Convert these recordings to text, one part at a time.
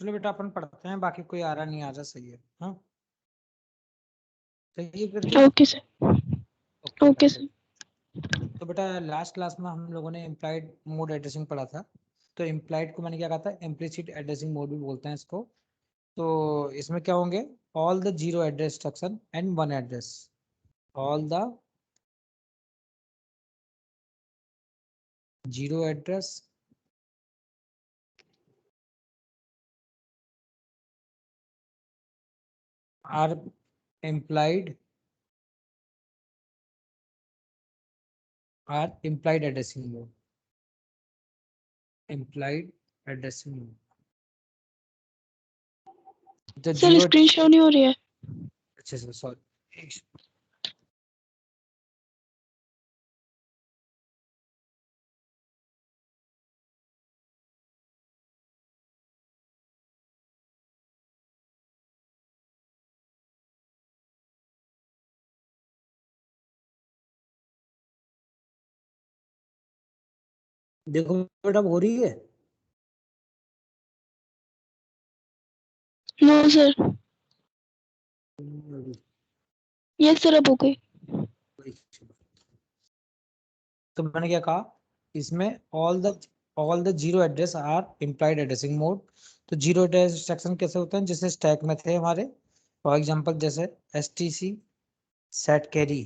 चलो बेटा अपन पढ़ते हैं, बाकी कोई आ रहा नहीं आ रहा, सही है। हाँ सही है फिर भी। Okay sir. ओके ओके बेटा। सर। तो बेटा लास्ट क्लास में हम लोगों ने इम्प्लाइड मोड एड्रेसिंग पढ़ा था। तो इम्प्लाइड को मैंने क्या कहा था, इम्प्लिसिट एड्रेसिंग मोड भी बोलते हैं इसको। तो इसमें क्या होंगे, all the zero address instruction and one address, all the zero address are implied addressing mode, implied addressing mode। the sir zero, screen show नहीं हो रही है। अच्छा सर सॉरी। देखो बेटा हो रही है। No sir. यस सर अब हो गई। तो मैंने क्या कहा, इसमें all the zero address are implied addressing mode. तो जीरो एड्रेस इंस्ट्रक्शन कैसे होते हैं, जैसे स्टैक में थे हमारे, फॉर एग्जांपल जैसे stc सेट कैरी,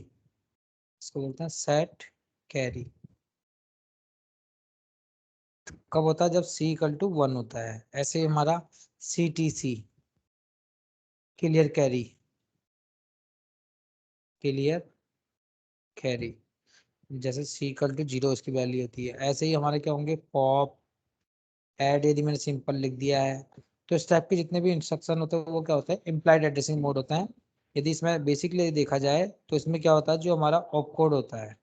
इसको बोलते हैं सेट कैरी। कब होता है, जब c इक्वल टू 1 होता है। ऐसे ही हमारा ctc clear carry, clear carry, जैसे c इक्वल टू 0 इसकी वैल्यू होती है। ऐसे ही हमारे क्या होंगे, पॉप ऐड, यदि मैंने सिंपल लिख दिया है। तो इस टाइप के जितने भी इंस्ट्रक्शन होते हैं वो क्या होता है, इम्प्लाइड एड्रेसिंग मोड होता है। यदि इसमें बेसिकली देखा जाए तो इसमें क्या होता है, जो हमारा ऑप कोड होता है,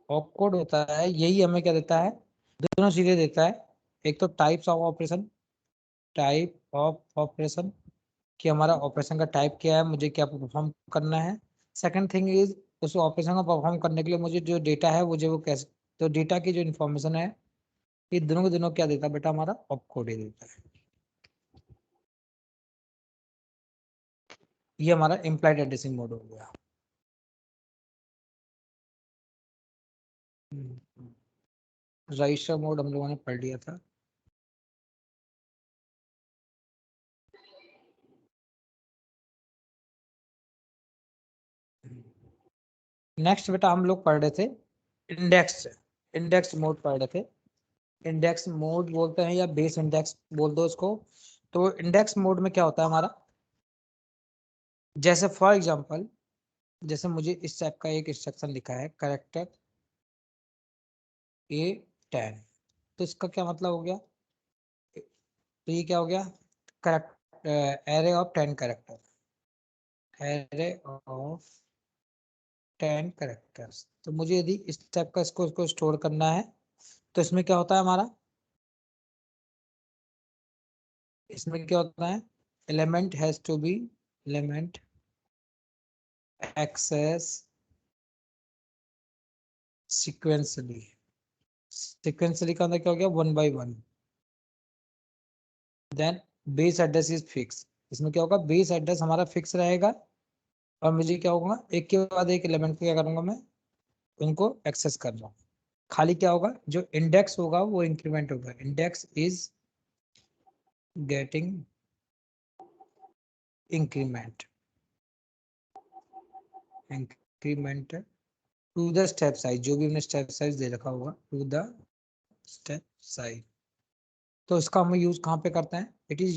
ऑप कोड होता है, यही हमें क्या देता है, दोनों चीजें देता है। एक तो types of operation, type of operation, कि हमारा ऑपरेशन का टाइप क्या है, मुझे क्या परफॉर्म करना है। सेकंड थिंग इज, उस ऑपरेशन को परफॉर्म करने के लिए मुझे जो डेटा है मुझे वो कैसे, तो डेटा की जो इन्फॉर्मेशन है, ये दोनों के दोनों क्या देता है बेटा, हमारा ऑप कोड ही देता है। ये हमारा इम्प्लाइड एड्रेसिंग मोड हो गया। रजिस्टर मोड हम लोगों ने पढ़ लिया था। नेक्स्ट बेटा हम लोग पढ़ रहे थे इंडेक्स, इंडेक्स मोड पढ़ रहे थे। इंडेक्स मोड बोलते हैं या बेस इंडेक्स बोल दो इसको। तो इंडेक्स मोड में क्या होता है हमारा, जैसे फॉर एग्जांपल, जैसे मुझे इस टाइप का एक इंस्ट्रक्शन लिखा है, करेक्टर A10। तो इसका क्या मतलब हो गया, तो ये क्या हो गया, correct array of 10 character, array of 10 characters. तो मुझे यदि इस टाइप का इसको स्टोर करना है, तो इसमें क्या होता है हमारा, इसमें क्या होता है, element has to be, element access sequentially, sequentially का मतलब क्या हो गया, 1 by 1। Then base address is fix, इसमें क्या होगा, बेस एड्रेस हमारा फिक्स रहेगा, और मुझे क्या होगा, एक के बाद एक एलिमेंट को क्या करूंगा मैं, उनको एक्सेस कर रहा हूँ। खाली क्या होगा, जो इंडेक्स होगा वो इंक्रीमेंट होगा, index is getting increment, increment to the step size, जो भी हमने स्टेप साइज दे रखा होगा, टू द स्टेप साइज। तो इसका हम यूज कहाँ पे करते हैं, it is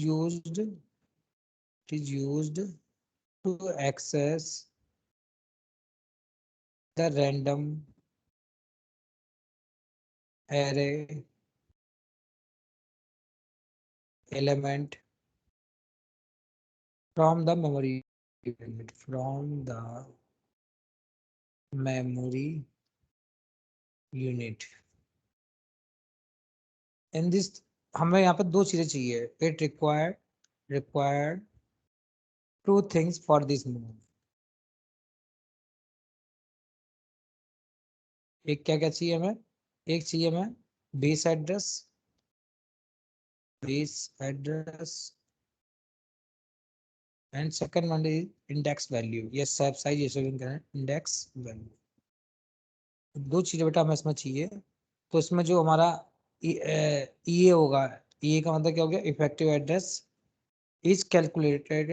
used to access the random array element from the memory unit, from the memory unit. In this, हमें यहाँ पे दो चीजें चाहिए, it required two things for this move. एक क्या क्या चाहिए हमें, एक चाहिए हमें base address, base address, and second one is index value. Yes, सब साइज ये करें index value. दो चीजें बेटा हमें इसमें चाहिए. तो इसमें जो हमारा EA होगा, EA का मतलब क्या हो गया, effective address is calculated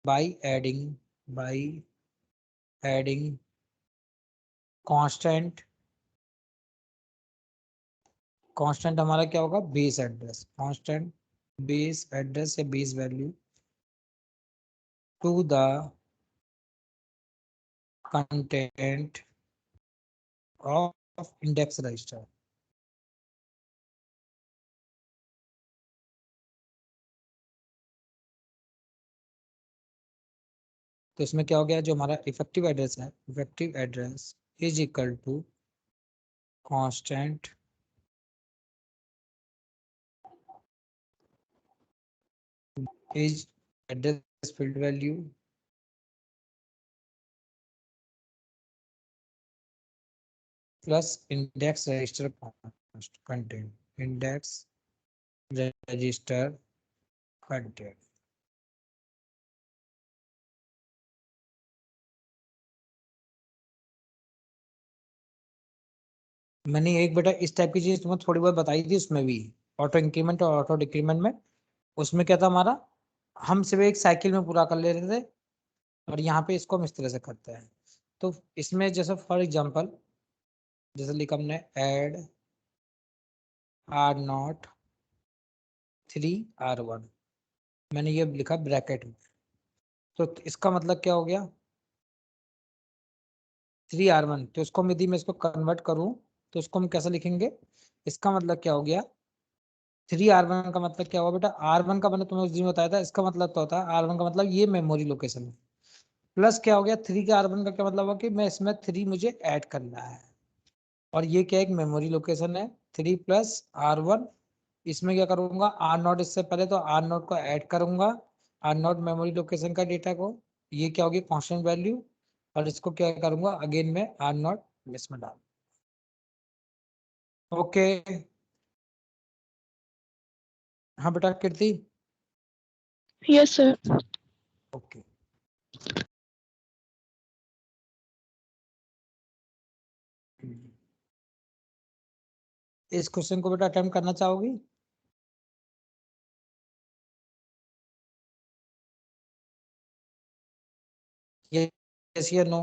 by adding constant हमारा क्या होगा, base address, constant base address या base value to the content of index register. तो इसमें क्या हो गया, जो हमारा इफेक्टिव एड्रेस है, effective address is equal to constant is address field value plus index register content, index register content. मैंने एक बेटा इस टाइप की चीज तुम्हें थोड़ी बहुत बताई थी उसमें भी, ऑटो इंक्रीमेंट और ऑटो डिक्रीमेंट में. उसमें क्या था हमारा, हम सिर्फ एक साइकिल में पूरा कर ले रहे थे, और यहाँ पे इसको हम इस तरह से करते हैं. तो इसमें जैसे फॉर एग्जांपल जैसे लिखा हमने ऐड R0 3R1, मैंने ये लिखा ब्रैकेट में. तो इसका मतलब क्या हो गया, 3R1. तो इसको यदि मैं इसको कन्वर्ट करूं तो इसको हम कैसे लिखेंगे, इसका मतलब क्या हो गया, 3R1 का मतलब क्या होगा बेटा, R1 का मैंने तुम्हें उस दिन बताया था, इसका मतलब तो होता है R1 का मतलब ये मेमोरी लोकेशन है, प्लस क्या हो गया 3 के R1 का क्या मतलब हुआ कि मैं इसमें 3 मुझे ऐड करना है, और ये क्या एक मेमोरी लोकेशन है. 3 प्लस R1, इसमें क्या करूंगा, R0 इससे पहले तो R0 को ऐड करूंगा, R0 मेमोरी लोकेशन का डेटा को, ये क्या होगी कांस्टेंट वैल्यू, और इसको क्या करूंगा अगेन में R0 इसमें डाल. ओके. हाँ बेटा कीर्ति. Yes sir. ओके. इस क्वेश्चन को बेटा अटेम्प्ट करना चाहोगी? यस या नो?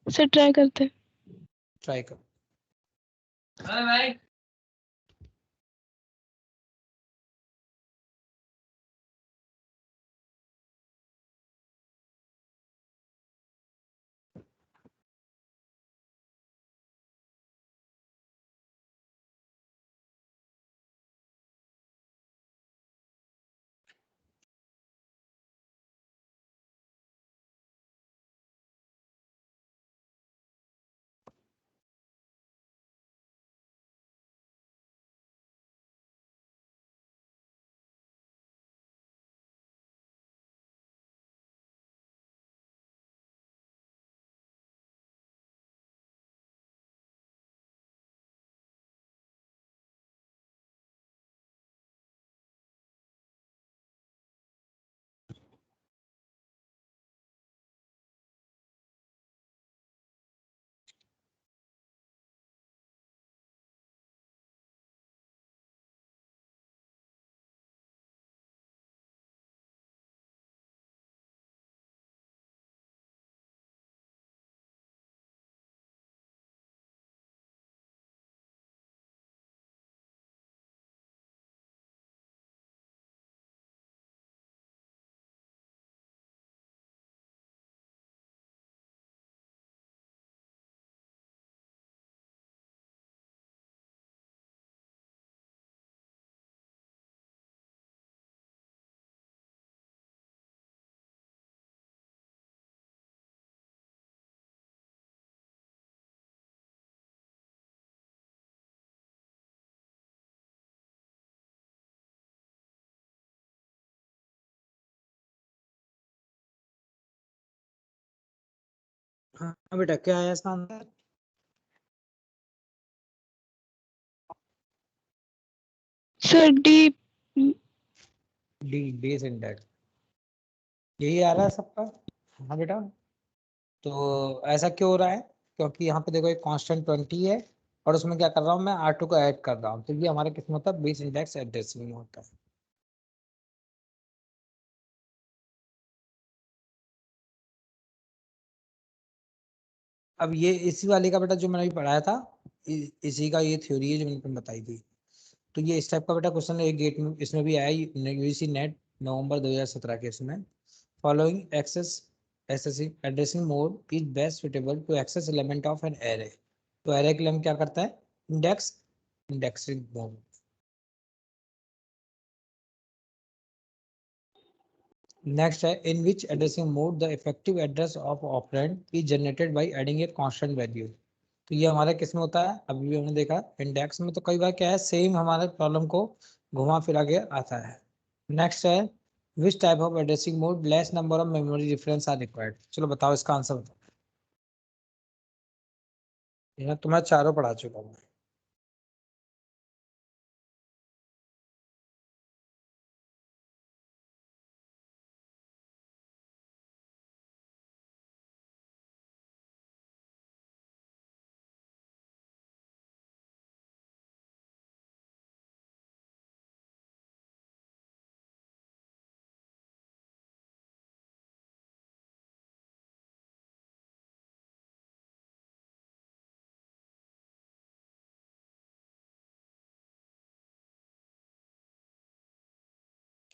सर ट्राई करते हैं. ट्राई करो. हाँ भाई. हाँ बेटा क्या है इसका answer? Sir D. D base index, यही आ रहा है सबका। हाँ बेटा, तो ऐसा क्यों हो रहा है? क्योंकि यहाँ पे देखो एक कांस्टेंट 20 है, और उसमें क्या कर रहा हूँ मैं, R2 को ऐड कर रहा हूँ, तो ये हमारे किस में होता है, बेस इंडेक्स एड्रेसिंग में होता है। अब ये इसी वाले का बेटा जो मैंने अभी पढ़ाया था, इसी का ये थ्योरी है जो मैंने तुम्हें बताई थी। तो ये इस टाइप का बेटा क्वेश्चन एक गेट में इसमें भी आया, यूजीसी नेट नवंबर 2017 के इसमें। Following access SSC addressing mode is best suitable to access element of an array. तो एरे के लिए हम क्या करता है, इंडेक्स इंडेक्सिंग मोड। नेक्स्ट है, in which addressing mode the effective address of operand is generated by adding a constant value. तो ये हमारा किस में होता है, अभी भी हमने देखा इंडेक्स में। तो कई बार क्या है, सेम हमारे प्रॉब्लम को घुमा फिरा के आता है। नेक्स्ट है, which type of addressing mode less number of memory reference are required. चलो बताओ इसका आंसर बताओ। ये तुम्हें चारों पढ़ा चुका हूँ।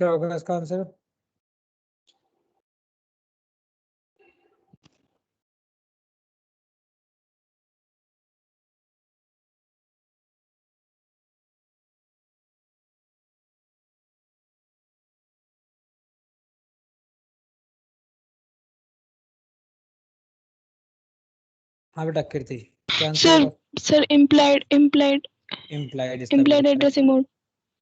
क्या होगा इसका आंसर? हाँ बेटा कीर्ति, क्या आंसर सर होगा? सर इम्प्लाइड इम्प्लाइड इम्प्लाइड, इसका इम्प्लाइड बिल्कुल करेक्ट। Addressing mode.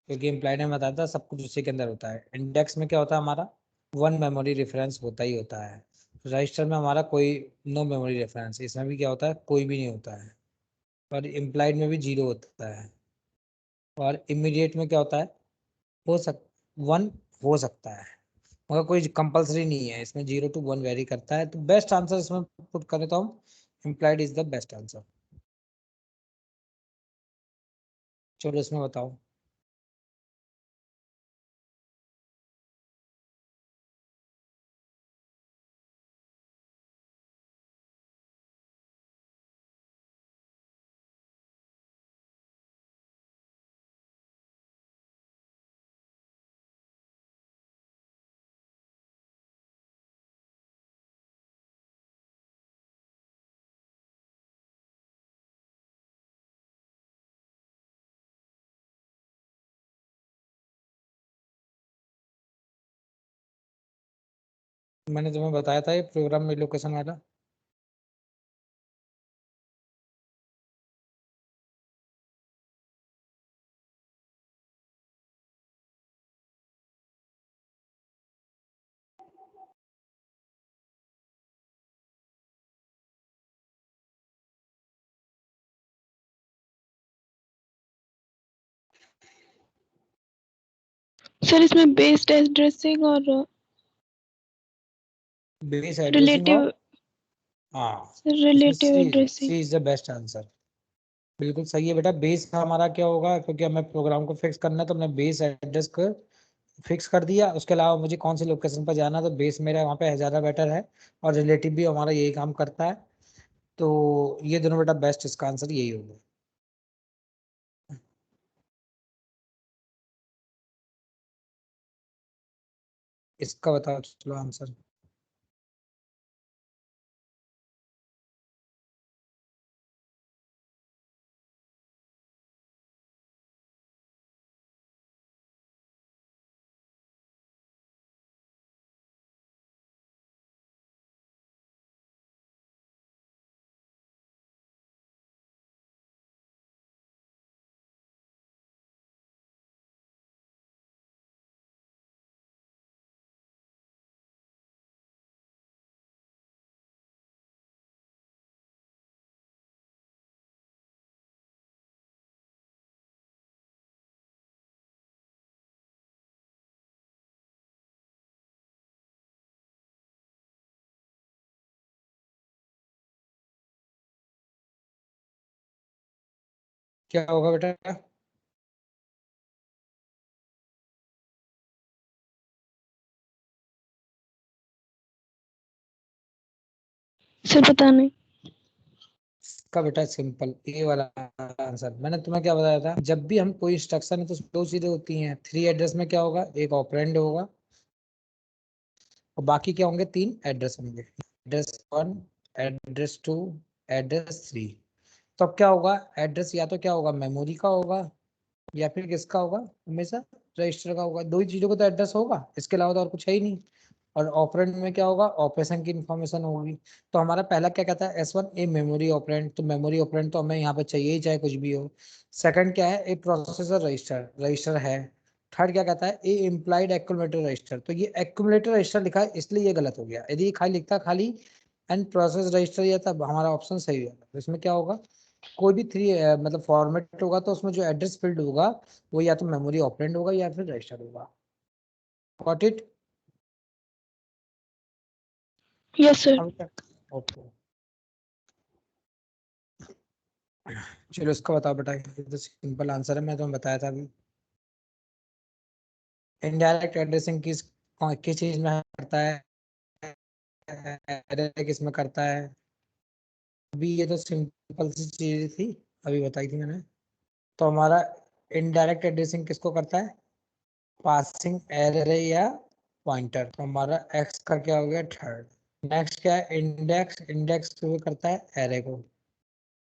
क्योंकि इम्प्लाइड में बताया था सब कुछ उसी के अंदर होता है। इंडेक्स में क्या होता है हमारा, वन मेमोरी रेफरेंस होता ही होता है। रजिस्टर में हमारा कोई नो मेमोरी रेफरेंस, इसमें भी क्या होता है, कोई भी नहीं होता है। और इम्प्लाइड में भी जीरो होता है। और इमीडिएट में क्या होता है, हो सक वन हो सकता है, मगर कोई कंपलसरी नहीं है, इसमें 0 to 1 वेरी करता है। तो बेस्ट आंसर इसमें पुट करें तो हम implied is the best answer. चलो इसमें बताओ। मैंने तुम्हें बताया था ये प्रोग्राम में लोकेशन वाला। सर इसमें बेस्ड एड्रेसिंग और बेस एड्रेसिंग रिलेटिव और, हाँ, इसमें relative C addressing. C is the best answer. बिल्कुल सही है बेटा। बेस का हमारा क्या होगा, क्योंकि हमें प्रोग्राम को फिक्स करना है, तो हमने बेस एड्रेस को फिक्स कर दिया। उसके अलावा मुझे कौन सी लोकेशन पर जाना है, तो बेस मेरा वहाँ पे ज़्यादा बेटर है। और रिलेटिव भी हमारा यही काम करता है। तो ये दोनों बेटा बेस्ट, इसका आंसर यही होगा। इसका बताओ चलो आंसर। क्या होगा बेटा? सर पता नहीं। इसका बेटा सिंपल ए वाला आंसर। मैंने तुम्हें क्या बताया था, जब भी हम कोई इंस्ट्रक्शन है तो उसमें दो चीजें होती हैं। थ्री एड्रेस में क्या होगा, एक ऑपरेंड होगा और बाकी क्या होंगे, तीन एड्रेस होंगे। Address one, address two, address three. तो अब क्या होगा, एड्रेस या तो क्या होगा, मेमोरी का होगा या फिर किसका होगा, हमेशा रजिस्टर का होगा। दो ही चीजों का तो एड्रेस होगा, इसके अलावा तो और कुछ है ही नहीं। और ऑपरेंड में क्या होगा, ऑपरेशन की इंफॉर्मेशन होगी। तो हमारा पहला क्या कहता है, S1 ए मेमोरी ऑपरेंड, तो मेमोरी ऑपरेंड तो हमें यहाँ पे चाहिए ही, चाहे कुछ भी हो। सेकंड क्या है, ए प्रोसेसर रजिस्टर, रजिस्टर है। थर्ड क्या कहता है, ए इम्प्लाइड एक्यूमुलेटर रजिस्टर, तो ये एक्यूमुलेटर रजिस्टर लिखा है इसलिए ये गलत हो गया। यदि ये खाली लिखता खाली एंड प्रोसेस रजिस्टर, या तब हमारा ऑप्शन सही होगा। तो इसमें क्या होगा, कोई भी थ्री मतलब फॉर्मेट होगा तो उसमें जो एड्रेस फील्ड होगा वो या तो मेमोरी ऑपरेंड होगा या फिर रजिस्टर होगा। Got it? Yes sir. Okay, चलो इसका बताओ बेटा। ये तो सिंपल आंसर है, मैं तुम्हें बताया था अभी। इनडायरेक्ट एड्रेसिंग किस चीज में करता है, एरर किस में करता है? अभी ये तो सिंपल सी चीज थी, अभी बताई थी मैंने। तो हमारा इनडायरेक्ट एड्रेसिंग किसको करता है, पासिंग एरे या पॉइंटर। तो हमारा एक्स का क्या हो गया, थर्ड। नेक्स्ट क्या है, इंडेक्स, इंडेक्स करता है एरे को।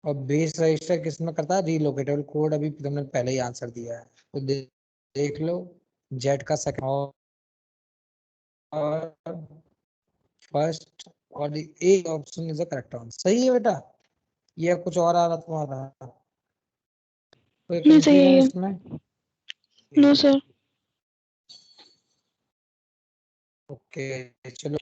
और बेस रजिस्टर किस में करता है, रीलोकेटेबल कोड। अभी तुमने पहले ही आंसर दिया है, तो देख लो। जेड का सेकंड और फर्स्ट और A option is the correct answer. सही है बेटा? ये कुछ और आ रहा तुम्हारा, कोई नहीं सही कंफ्यूजन है। इसमें? No sir. ओके, चलो।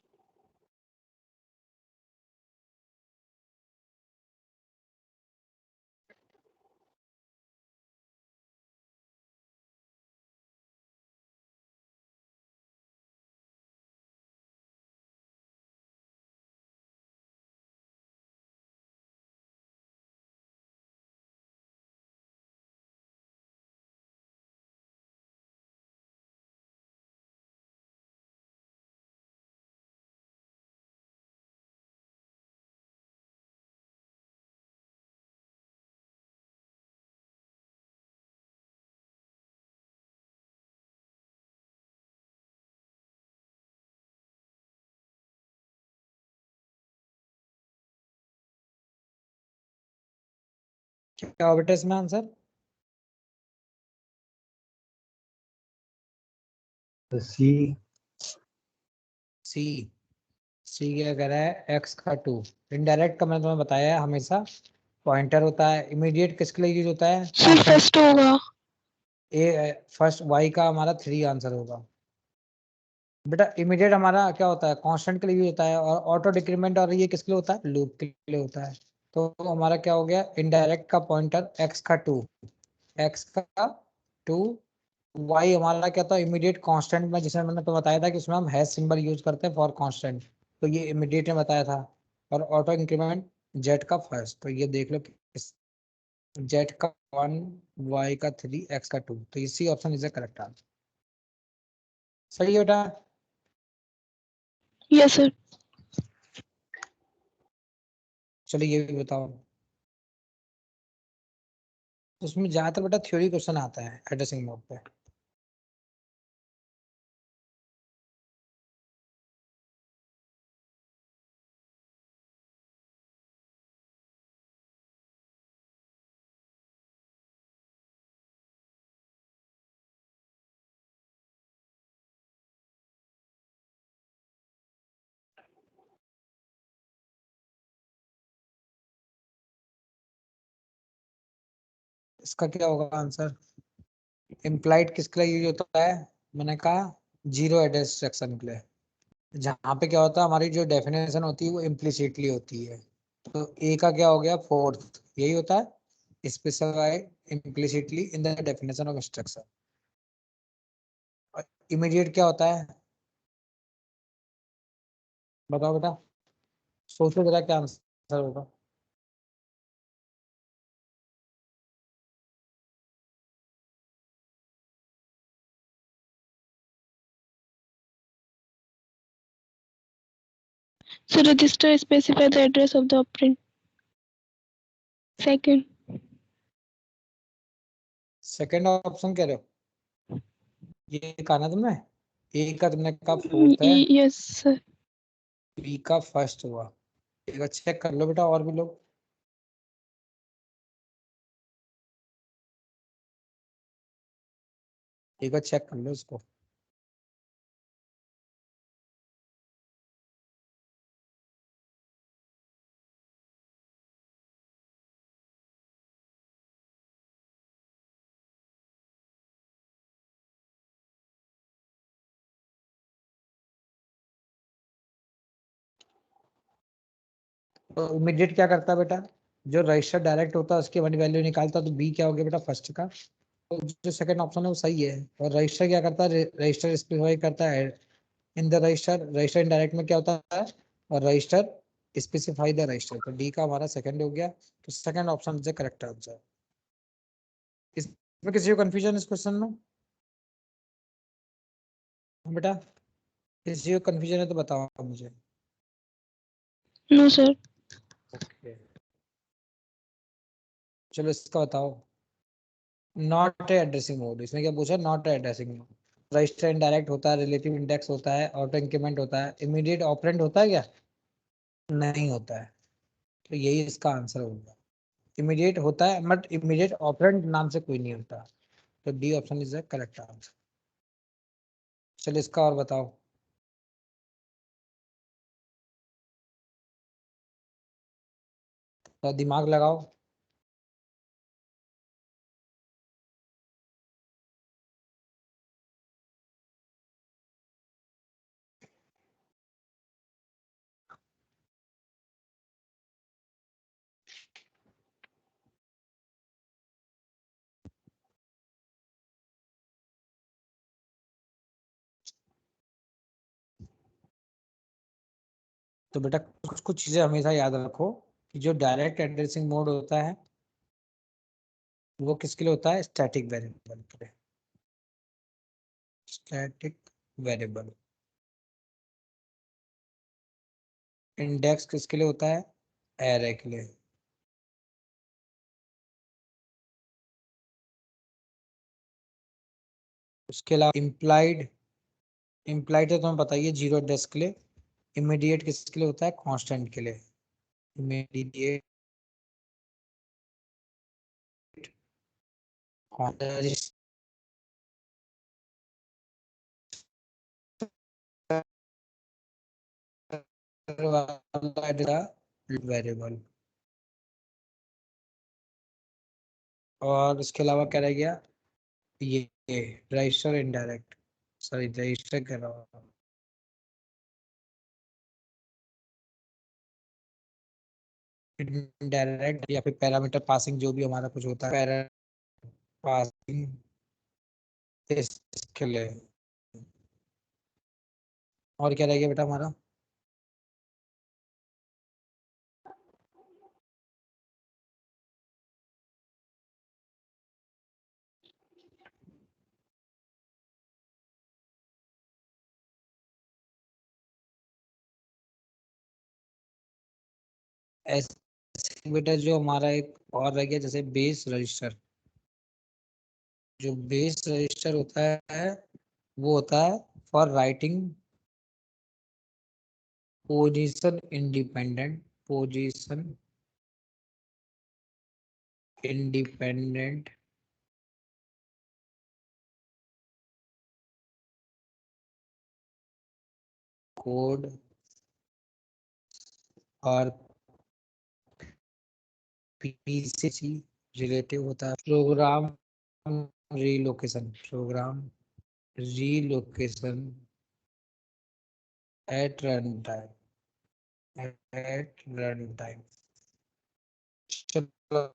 क्या हो बेटा इसमें आंसर? सी। सी। सी क्या कह रहा है, एक्स का टू। इनडायरेक्ट का मैंने तुम्हें बताया है, हमेशा पॉइंटर होता है। इमीडिएट किसके लिए यूज होता है, सर कांस्टेंट। फर्स्ट होगा। ए फर्स्ट, वाई का हमारा थ्री आंसर होगा। बेटा इमीडिएट हमारा क्या होता है, कांस्टेंट के लिए यूज होता है। और ऑटो डिक्रीमेंट और ये किसके लिए होता है, लूप के लिए होता है। तो हमारा क्या हो गया, इनडायरेक्ट का पॉइंटर एक्स का टू, एक्स का टू। वाई हमारा क्या था, इमीडिएट कांस्टेंट में, जिसमें मैंने तो बताया था कि उसमें हम हैश सिंबल यूज करते हैं फॉर कांस्टेंट। तो ये इमीडिएट में बताया था। और ऑटो इंक्रीमेंट जेड का फर्स्ट, तो ये देख लो कि जेड का वन, वाई का थ्री, एक्स का टू। तो इसी ऑप्शन इज करेक्ट आंसर। सही है बेटा? Yes sir. चलिए ये भी बताओ। उसमें ज्यादातर बेटा थ्योरी क्वेश्चन आता है एड्रेसिंग मोड पे। इसका क्या होगा आंसर, इम्प्लाइड किसके लिए यूज होता है? मैंने कहा जीरो एड्रेस इंस्ट्रक्शन के लिए। जहाँ पे क्या होता है, हमारी जो डेफिनेशन होती है वो इम्प्लिसिटली होती है। तो ए का क्या हो गया, फोर्थ, यही होता है, specified implicitly in the definition of instruction. Immediate क्या होता है, बताओ बेटा, सोचो जरा क्या आंसर होगा। So register specify the address of the operand. Second. Second option कह रहे हो, ये कहा ना तुमने, ए का तुमने कहा फोर्थ है, Yes sir. बी का फर्स्ट हुआ। एक बार चेक कर लो बेटा, और भी लोग। एक बार चेक कर लो इसको। तो इमीडिएट क्या करता है बेटा, जो रजिस्टर डायरेक्ट होता है उसकी वन वैल्यू निकालता, तो बी क्या हो गया बेटा, फर्स्ट का। तो जो सेकंड ऑप्शन है वो सही है। और रजिस्टर क्या करता है, रजिस्टर स्पेसिफाई करता है in the register, register indirect में क्या होता है, और रजिस्टर स्पेसिफाई द रजिस्टर। तो डी का हमारा सेकंड हो गया, तो second option is the correct answer. इसमें किसी को कंफ्यूजन इस क्वेश्चन में? हाँ बेटा, किसी को कंफ्यूजन है तो बताओ मुझे। No sir. ओके, चलो इसका बताओ। नॉट एड्रेसिंग मोड, इसमें क्या पूछा, not addressing mode. Register indirect होता है, रिलेटिव इंडेक्स होता है, ऑटो इंक्रीमेंट होता है, इमीडिएट ऑपरेंड होता है क्या, नहीं होता है। तो यही इसका आंसर होगा। इमीडिएट होता है बट इमीडिएट ऑपरेंड नाम से कोई नहीं होता। तो D option is the correct answer. चलो इसका और बताओ। तो दिमाग लगाओ। तो बेटा कुछ कुछ चीजें हमेशा याद रखो कि जो डायरेक्ट एड्रेसिंग मोड होता है वो किसके लिए होता है, स्टैटिक वेरिएबल के लिए। Static variable. इंडेक्स किसके लिए होता है, एरे के लिए। उसके अलावा इम्प्लाइड, इम्प्लाइड तो तुम्हें बताइए जीरो एड्रेस के लिए। इमीडिएट किसके लिए होता है, कांस्टेंट के लिए। Immediate variable. और इसके अलावा क्या रह गया, ये रजिस्टर इनडायरेक्ट, सॉरी रजिस्टर कर रहा हूँ, इनडायरेक्ट या फिर पैरामीटर पासिंग, जो भी हमारा कुछ होता है पासिंग इसके लिए। और क्या रह गया बेटा हमारा, ऐसे बेटा जो हमारा एक और रह गया, जैसे बेस रजिस्टर। जो बेस रजिस्टर होता है वो होता है for writing position independent, position independent code और पीसीसी रिलेटिव होता है, program relocation, program relocation at run time, at run time. चलो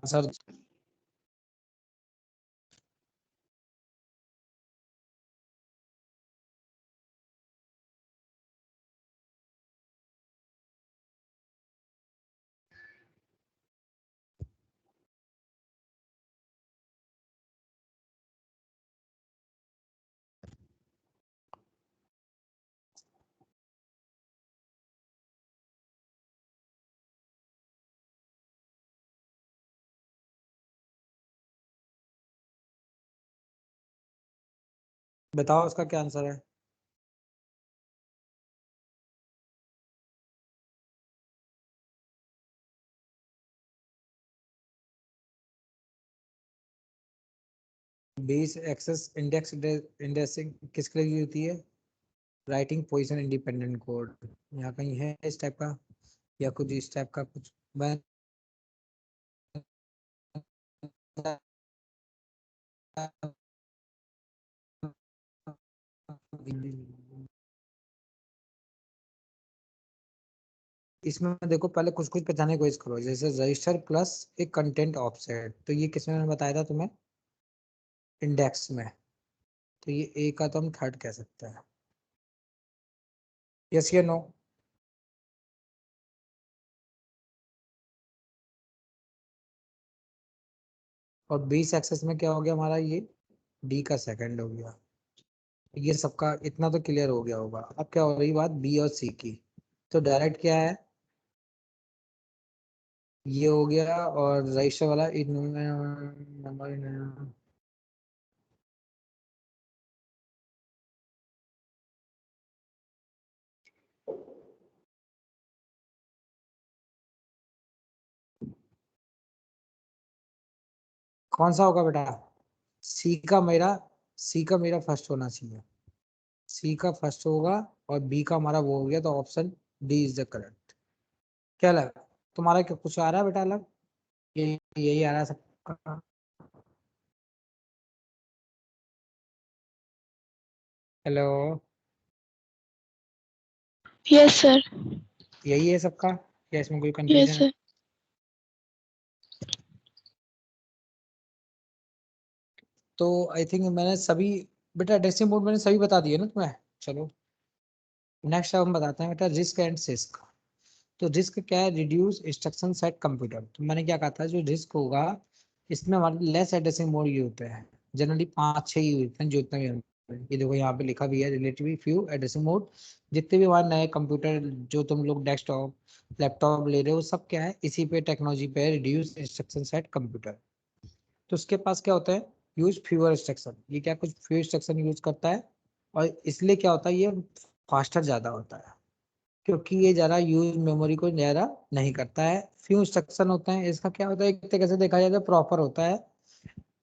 सर बताओ उसका क्या आंसर है। बेस एक्सेस इंडेक्स इंडेक्सिंग किसके लिए यूज होती है? Writing position independent code. यहाँ कहीं है इस टाइप का या कुछ इस टाइप का कुछ? मैं इसमें देखो पहले कुछ कुछ पहचानने की कोशिश करो, जैसे रजिस्टर प्लस एक कंटेंट ऑफसेट, तो ये किसमें मैंने बताया था तुम्हें? इंडेक्स में। तो ये ए का तो हम थर्ड कह सकते हैं। यस या नो? और बेस एक्सेस में क्या हो गया हमारा? ये डी का सेकंड हो गया। ये सबका इतना तो क्लियर हो गया होगा। अब क्या हो रही बात बी और सी की। तो डायरेक्ट क्या है, ये हो गया। और रजिस्टर वाला नंबर। कौन सा होगा बेटा? सी का मेरा सी का मेरा फर्स्ट होना चाहिए। सी का फर्स्ट होगा और बी का हमारा वो हो गया, तो option D is the correct. क्या लगा तुम्हारा? क्या कुछ आ रहा है बेटा अलग? ये यही आ रहा है सबका? हेलो? Yes, sir. यही है सबका या इसमें कोई Yes, कंफ्यूजन है? sir. तो आई थिंक मैंने सभी, बेटा डेसिमल मोड मैंने सभी बता दिए ना तुम्हें। चलो नेक्स्ट हम बताते हैं बेटा रिस्क एंड सिस्क। तो रिस्क क्या है? Reduce instruction set computer. तो मैंने क्या कहा था, जो रिस्क होगा इसमें हमारे लेस एड्रेसिंग मोड ये होते हैं। जनरली 5-6 ही होते हैं जो इतने भी होते हैं। ये देखो यहाँ पे लिखा भी है रिलेटिवली फ्यू एड्रेसिंग मोड। जितने भी हमारे नए कंप्यूटर जो तुम लोग डेस्कटॉप लैपटॉप ले रहे हो, सब क्या है इसी पे टेक्नोलॉजी पे रिड्यूस इंस्ट्रक्शन सेट कंप्यूटर। तो उसके पास क्या होता है? Use fewer instruction. ये क्या कुछ फ्यू इंस्ट्रक्शन यूज करता है। और इसलिए क्या होता है, ये फास्टर ज्यादा होता है क्योंकि ये ज्यादा यूज मेमोरी को ज्यादा नहीं करता है। फ्यू इंस्ट्रक्शन होते हैं, इसका क्या होता है, एक तरीके से देखा जाए तो प्रॉपर होता है।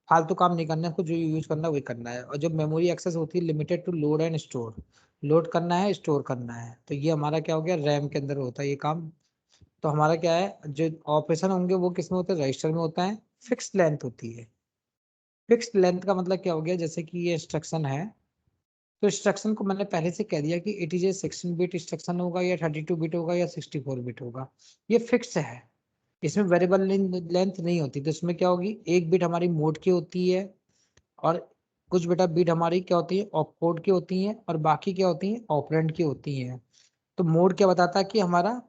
फालतू काम नहीं करना है, कुछ जो यूज करना है वही करना है। और जब मेमोरी एक्सेस होती है limited to load and store, load करना है स्टोर करना है, तो ये हमारा क्या हो गया, रैम के अंदर होता है ये काम। तो हमारा क्या है, जो ऑपरेशन होंगे वो किसमें होते हैं? रजिस्टर में होता है। फिक्स लेंथ होती है। फिक्स्ड लेंथ का मतलब क्या हो गया, जैसे कि ये इंस्ट्रक्शन है, तो इंस्ट्रक्शन को मैंने पहले से कह दिया कि it is a 16 bit instruction होगा या 32 बिट होगा या 64 बिट होगा। ये फिक्स है। इसमें वेरिएबल लेंथ नहीं होती। तो इसमें क्या होगी, एक बिट हमारी मोड की होती है और कुछ बेटा बिट हमारी क्या होती है, ऑपकोड की होती है, और बाकी क्या होती है, ऑपरेंड की होती है। तो मोड क्या बताता है कि हमारा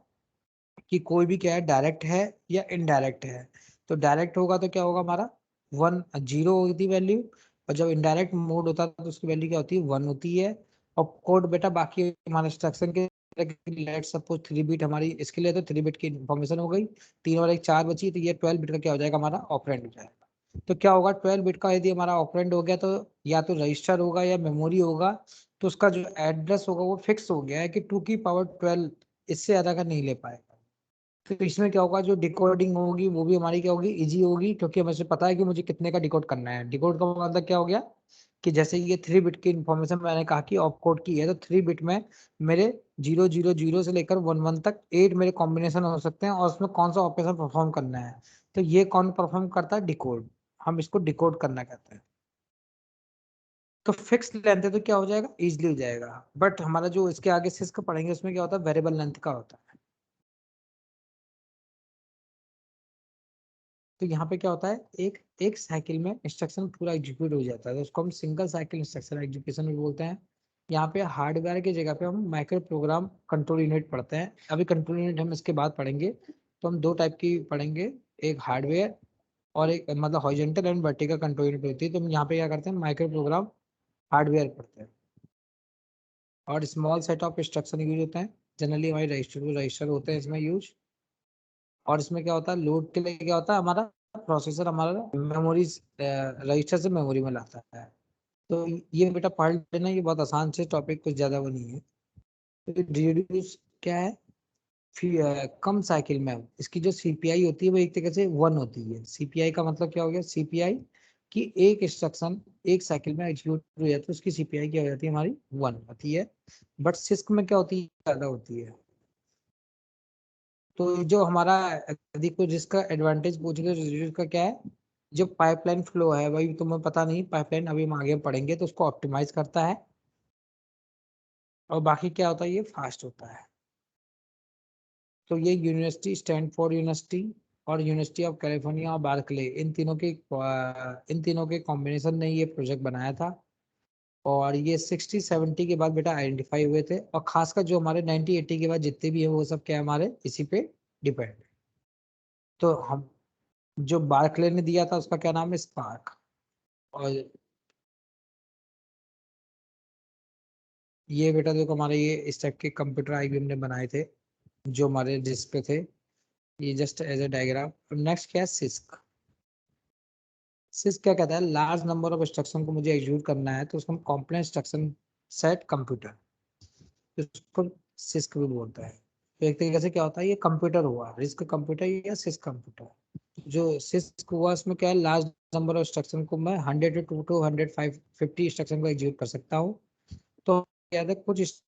कि कोई भी क्या है, डायरेक्ट है या इनडायरेक्ट है। तो डायरेक्ट होगा तो क्या होगा हमारा, 1 0 होती वैल्यू। और जब इनडायरेक्ट मोड होता है तो उसकी वैल्यू क्या होती है, 1 होती है। और कोड बेटा बाकी हमारे इंस्ट्रक्शन के, लेट सपोज 3 बिट हमारी इसके लिए, तो 3 बिट की इन्फॉर्मेशन हो गई। 3 और 1 4 बची, तो ये 12 बिट का क्या हो जाएगा, हमारा ऑपरेंड हो जाएगा। तो क्या होगा, 12 बिट का यदि हमारा ऑपरेंड हो गया तो या तो रजिस्टर होगा या मेमोरी होगा। तो उसका जो एड्रेस होगा वो फिक्स हो गया है कि 2 की पावर 12, इससे ज्यादा का नहीं ले पाएगा। तो इसमें क्या होगा, जो डिकोडिंग होगी वो भी हमारी क्या होगी, इजी होगी, क्योंकि मुझे पता है कि मुझे कितने का डिकोड करना है। डिकोड का मतलब क्या हो गया कि जैसे ये 3 बिट की इन्फॉर्मेशन मैंने कहा कि ऑप कोड की है, तो 3 बिट में मेरे 0 0 0 से लेकर 1 1 तक 8 मेरे कॉम्बिनेशन हो सकते हैं, और उसमें कौन सा ऑपरेशन परफॉर्म करना है। तो ये कौन परफॉर्म करता है, डिकोड। हम इसको डिकोड करना कहते हैं। तो फिक्स लेंथ है तो क्या हो जाएगा, इजिली हो जाएगा। बट हमारा जो इसके आगे सिस्क पढ़ेंगे उसमें क्या होता है, वेरिएबल लेंथ का होता है। तो यहाँ पे क्या होता है, एक एक साइकिल में इंस्ट्रक्शन पूरा एग्जीक्यूट हो जाता है, तो उसको हम सिंगल साइकिल इंस्ट्रक्शन एग्जीक्यूशन भी बोलते हैं। यहाँ पे हार्डवेयर की जगह पे हम माइक्रो प्रोग्राम कंट्रोल यूनिट पढ़ते हैं। अभी कंट्रोल यूनिट हम इसके बाद पढ़ेंगे। तो हम दो टाइप की पढ़ेंगे, एक हार्डवेयर और एक मतलब horizontal and vertical control unit होती है। तो हम यहाँ पे क्या करते हैं, माइक्रो प्रोग्राम हार्डवेयर पढ़ते हैं। और small set of instruction use होते हैं। जनरली हमारे रजिस्टर होते हैं इसमें यूज। और इसमें क्या होता है, लोड के लिए क्या होता है, हमारा प्रोसेसर हमारा मेमोरी रजिस्टर से मेमोरी में लाता है। तो ये बेटा पढ़ लेना, ये बहुत आसान से टॉपिक, कुछ ज्यादा वो नहीं है। तो रिड्यूस क्या है, कम साइकिल में इसकी जो सीपीआई होती है वो एक तरीके से 1 होती है। सीपीआई का मतलब क्या हो गया, सीपीआई की एक इंस्ट्रक्शन एक साइकिल में एग्जीक्यूट हो जाती है, तो उसकी सीपीआई क्या हो जाती है हमारी 1 होती है। बट सिस्क में क्या होती है, ज्यादा होती है। तो जो हमारा, यदि कोई जिसका एडवांटेज पूछ रहे रिड्यूस का क्या है, जो पाइपलाइन फ्लो है वही तुम्हें पता नहीं, पाइपलाइन अभी हम आगे पढ़ेंगे, तो उसको ऑप्टिमाइज करता है। और बाकी क्या होता है, ये फास्ट होता है। तो ये यूनिवर्सिटी, स्टैनफोर्ड यूनिवर्सिटी और यूनिवर्सिटी ऑफ कैलिफोर्निया और बार्कले, इन तीनों के कॉम्बिनेशन ने ये प्रोजेक्ट बनाया था। और ये 60-70 के बाद बेटा आइडेंटिफाई हुए थे, और खासकर जो हमारे 90-80 के बाद जितने भी है वो सब क्या है, हमारे इसी पे डिपेंड। तो हम, जो बार्कले ने दिया था उसका क्या नाम है, स्पार्क। और ये बेटा देखो हमारे ये इस टाइप के कंप्यूटर आईबीएम ने बनाए थे, जो हमारे डिस्क पे थे, ये just as a diagram. Next क्या है, सिस्क। सिस्क क्या कहता है, लार्ज नंबर ऑफ इंस्ट्रक्शन को मुझे एग्जीक्यूट करना है, तो उसको हम कॉम्प्लेक्स इंस्ट्रक्शन सेट कंप्यूटर, इसको सिस्क भी बोलता है। तो एक तरीके से क्या होता है, ये कंप्यूटर हुआ, रिस्क कंप्यूटर या सिस्क कंप्यूटर। जो सिस्क हुआ उसमें क्या है, लार्ज नंबर ऑफ इंस्ट्रक्शन को मैं 100 to 250 इंस्ट्रक्शन को एग्जीक्यूट कर सकता हूँ। तो याद है कुछ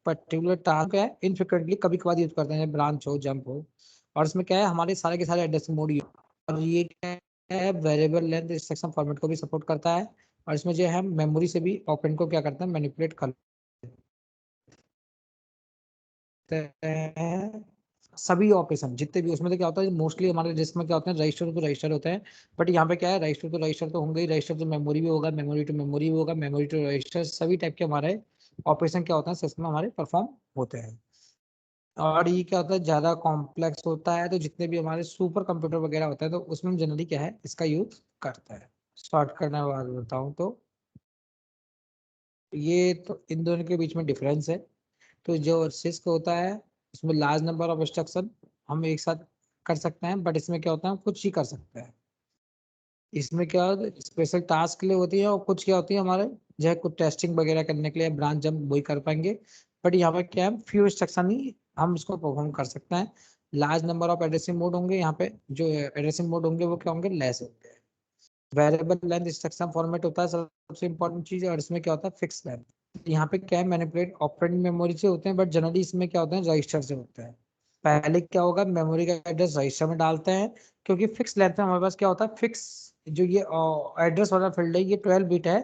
पर्टिकुलर टास्क है, इनफ्रिक्वेंटली कभी कभार यूज करते हैं, ब्रांच हो, जंप हो। और इसमें क्या है, हमारे सारे के सारे एड्रेसिंग मोड, और ये क्या है, वेरिएबल लेंथ इंस्ट्रक्शन फॉर्मेट को भी सपोर्ट करता है। और इसमें जो है मेमोरी से भी ऑपरेंड को क्या करता है, मैनिपुलेट करते हैं। सभी ऑपरेशन जितने भी उसमें, तो क्या होता है, मोस्टली हमारे डिस्क में क्या होते हैं, रजिस्टर टू रजिस्टर होते हैं। बट यहाँ पे क्या है, रजिस्टर टू रजिस्टर तो होंगे ही, रजिस्टर टू मेमोरी भी होगा, मेमोरी टू मेमोरी भी होगा, मेमोरी टू रजिस्टर, सभी टाइप के हमारे ऑपरेशन क्या होते हैं सिस्टम में हमारे परफॉर्म होते हैं। और ये क्या होता है, ज्यादा कॉम्प्लेक्स होता है, तो जितने भी हमारे सुपर कंप्यूटर वगैरह होता है, तो उसमें जनरली क्या है, इसका यूज करता है। स्टार्ट करने के बाद बताऊं तो ये तो इन दोनों के बीच में डिफरेंस है। तो जो सिस्क होता है, इसमें लार्ज नंबर ऑफ इंस्ट्रक्शन हम एक साथ कर सकते हैं, बट इसमें क्या होता है, कुछ ही कर सकते हैं। इसमें क्या स्पेशल टास्क के लिए होती है, और कुछ क्या होती है हमारे, जो है कुछ टेस्टिंग वगैरह करने के लिए ब्रांच जंप वही कर पाएंगे। बट यहाँ पे क्या है, फ्यू इंस्ट्रक्शन ही हम इसको परफॉर्म कर सकते हैं। Large number of addressing mode होंगे, यहाँ पे जो एड्रेसिंग मोड होंगे वो क्या होंगे, लेस होंगे। वेरिएबल लेंथ इंस्ट्रक्शन फॉर्मेट होता है सबसे इंपॉर्टेंट चीज, और इसमें क्या होता है, फिक्स लेंथ। यहाँ पे क्या है, मैनिपुलेट ऑपरेंड मेमोरी से होते हैं, बट जनरली इसमें क्या होते हैं, रजिस्टर से होते हैं। पहले क्या होगा, मेमोरी का एड्रेस रजिस्टर में डालते हैं, क्योंकि फिक्स लेंथ में हमारे पास क्या होता है, फिक्स जो ये एड्रेस वाला फील्ड है ये 12 बिट है।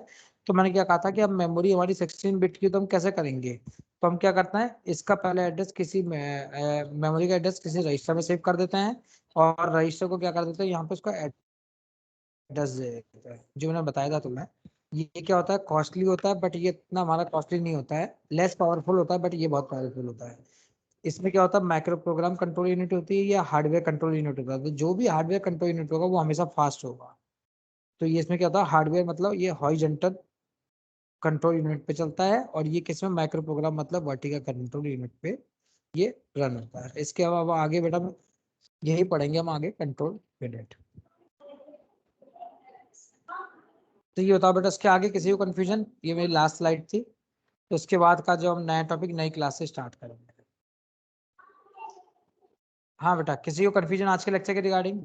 तो मैंने क्या कहा था कि अब मेमोरी हमारी 16 बिट की, तो हम कैसे करेंगे, तो हम क्या करते हैं, इसका पहले एड्रेस किसी मेमोरी का एड्रेस किसी रजिस्टर में सेव कर देते हैं, और रजिस्टर को क्या कर देते हैं, यहाँ पे उसका एड्रेस दे देते हैं, जो मैंने बताया था तुम्हें। ये क्या होता है, कॉस्टली होता है, बट ये इतना हमारा कॉस्टली नहीं होता है, लेस पावरफुल होता है, बट ये बहुत पावरफुल होता है। इसमें क्या होता है, माइक्रो प्रोग्राम कंट्रोल यूनिट होती है या हार्डवेयर कंट्रोल यूनिट होता है, तो जो भी हार्डवेयर कंट्रोल यूनिट होगा वो हमेशा फास्ट होगा। तो ये इसमें क्या होता है, हार्डवेयर मतलब ये हॉरिजॉन्टल कंट्रोल यूनिट पे चलता है, और ये किसमें, माइक्रो प्रोग्राम मतलब वर्टिकल कंट्रोल यूनिट पे ये रन होता है। इसके अलावा आगे बेटा यही पढ़ेंगे हम आगे, कंट्रोल यूनिट। तो ये बताओ बेटा, इसके आगे किसी को कंफ्यूजन, ये मेरी लास्ट स्लाइड थी, तो उसके बाद का जो हम नया टॉपिक नई क्लास से स्टार्ट करेंगे। हाँ बेटा, किसी को कंफ्यूजन आज के लेक्चर के रिगार्डिंग?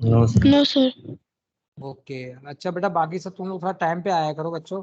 No sir. ओके, अच्छा बेटा बाकी सब तुम लोग थोड़ा टाइम पे आया करो बच्चों।